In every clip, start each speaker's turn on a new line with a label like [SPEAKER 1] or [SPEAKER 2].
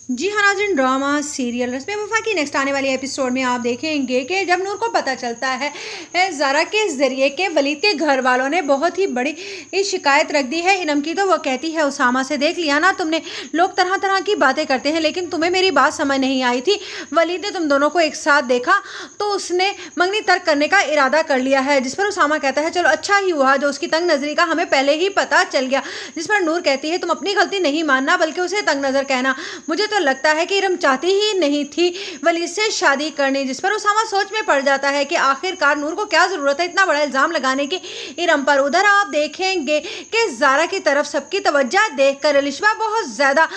[SPEAKER 1] जी हाँ नाज़रीन, drama serial रस्म वफ़ा की नेक्स्ट आने वाली एपिसोड में आप देखेंगे कि जब नूर को पता चलता है ज़ारा के ज़रिए के वलीद के घर वालों ने बहुत ही बड़ी शिकायत रख दी है इरम की, तो वो कहती है उसामा से, देख लिया ना तुमने, लोग तरह तरह की बातें करते हैं लेकिन तुम्हें मेरी बात समझ नहीं आई थी। वलीद ने तुम दोनों को एक साथ देखा तो उसने मंगनी तर्क करने का इरादा कर लिया है। जिस पर उसामा कहता है चलो अच्छा ही हुआ जो उसकी तंग नज़री का हमें पहले ही पता चल गया। जिस पर नूर कहती है तुम अपनी गलती नहीं मानना बल्कि उसे तंग नज़र कहना, मुझे तो लगता है कि इरम चाहती ही नहीं थी वलीद से शादी करनी। जिस पर उसामा सोच में पड़ जाता है कि आखिरकार नूर को क्या जरूरत है इतना बड़ा इल्जाम लगाने की इरम पर। उधर आप देखेंगे कि ज़ारा की तरफ सबकी तवज्जो देखकर अलिशबा बहुत ज्यादा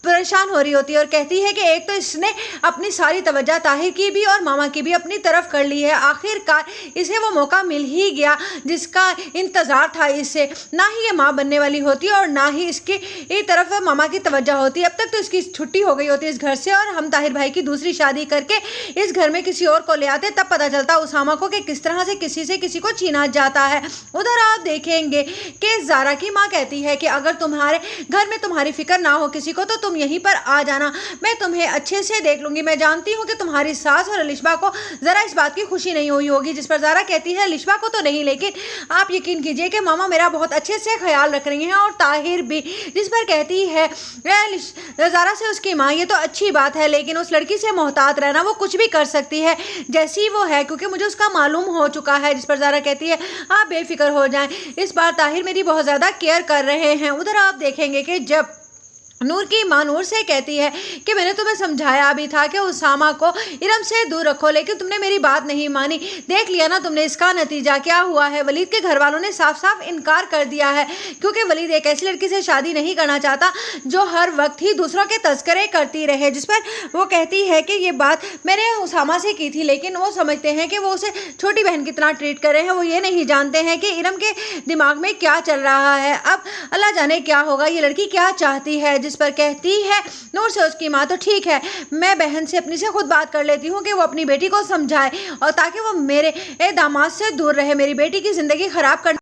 [SPEAKER 1] परेशान हो रही होती है और कहती है कि एक तो इसने अपनी सारी तवज्जो ताहिर की भी और मामा की भी अपनी तरफ कर ली है। आखिरकार इसे वो मौका मिल ही गया जिसका इंतज़ार था इसे, ना ही ये माँ बनने वाली होती और ना ही इसकी एक तरफ मामा की तवज्जो होती। अब तक तो इसकी छुट्टी हो गई होती इस घर से और हम ताहिर भाई की दूसरी शादी करके इस घर में किसी और को ले आते, तब पता चलता उसामा को कि किस तरह से किसी को छीना जाता है। उधर आप देखेंगे कि ज़ारा की माँ कहती है कि अगर तुम्हारे घर में तुम्हारी फिक्र ना हो किसी को तो तुम यहीं पर आ जाना, मैं तुम्हें अच्छे से देख लूंगी। मैं जानती हूँ कि तुम्हारी सास और अलिशबा को जरा इस बात की खुशी नहीं हुई होगी। जिस पर ज़ारा कहती है अलिशबा को तो नहीं, लेकिन आप यकीन कीजिए कि मामा मेरा बहुत अच्छे से ख्याल रख रही हैं और ताहिर भी। जिस पर कहती है ज़ारा से उसकी माँ, ये तो अच्छी बात है लेकिन उस लड़की से मोहतात रहना, वो कुछ भी कर सकती है जैसी वो है क्योंकि मुझे उसका मालूम हो चुका है। जिस पर ज़ारा कहती है आप बेफिक्र हो जाएं, इस बार ताहिर मेरी बहुत ज़्यादा केयर कर रहे हैं। उधर आप देखेंगे कि जब नूर की माँ नूर से कहती है कि मैंने तुम्हें समझाया भी था कि उसामा को इरम से दूर रखो लेकिन तुमने मेरी बात नहीं मानी, देख लिया ना तुमने इसका नतीजा क्या हुआ है। वलीद के घर वालों ने साफ साफ इनकार कर दिया है क्योंकि वलीद एक ऐसी लड़की से शादी नहीं करना चाहता जो हर वक्त ही दूसरों के तस्करे करती रहे। जिस पर वो कहती है कि ये बात मैंने उसामा से की थी लेकिन वो समझते हैं कि वो उसे छोटी बहन की तरह ट्रीट कर रहे हैं, वो ये नहीं जानते हैं कि इरम के दिमाग में क्या चल रहा है। अब अल्लाह जाने क्या होगा, ये लड़की क्या चाहती है। जिस पर कहती है नूर से उसकी माँ, तो ठीक है मैं बहन से अपनी से खुद बात कर लेती हूँ कि वो अपनी बेटी को समझाए और ताकि वो मेरे दामाद से दूर रहे, मेरी बेटी की जिंदगी खराब कर